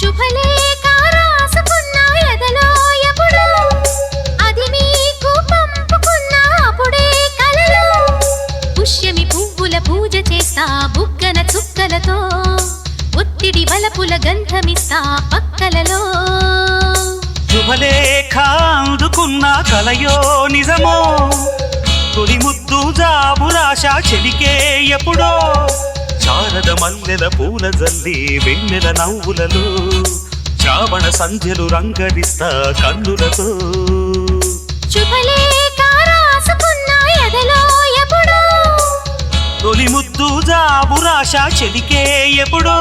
శుభలేఖ రాసుకున్నా ఎదలో ఎప్పుడో అది నీకు పంపుకున్నా అప్పుడే కలలో పుష్యమి పువ్వుల పూజ చేస్తా బుగ్గన చుక్కలతో ఒత్తిడి వలపుల గంధమిస్తా పక్కలలో శుభలేఖ అందుకున్న కలయో నిజమో తొలి ముద్దు జాబురాశ చెలికే ఎప్పుడో శారద మల్లెల పూల జల్లి వెన్నెల నవ్వులలో శ్రావణ సంధ్యలు రంగరిస్తా కన్నులతో శుభలేఖ రాసుకున్నా ఎదలో ఎప్పుడో తొలి ముద్దు జాబురాశ చెలికే ఎప్పుడో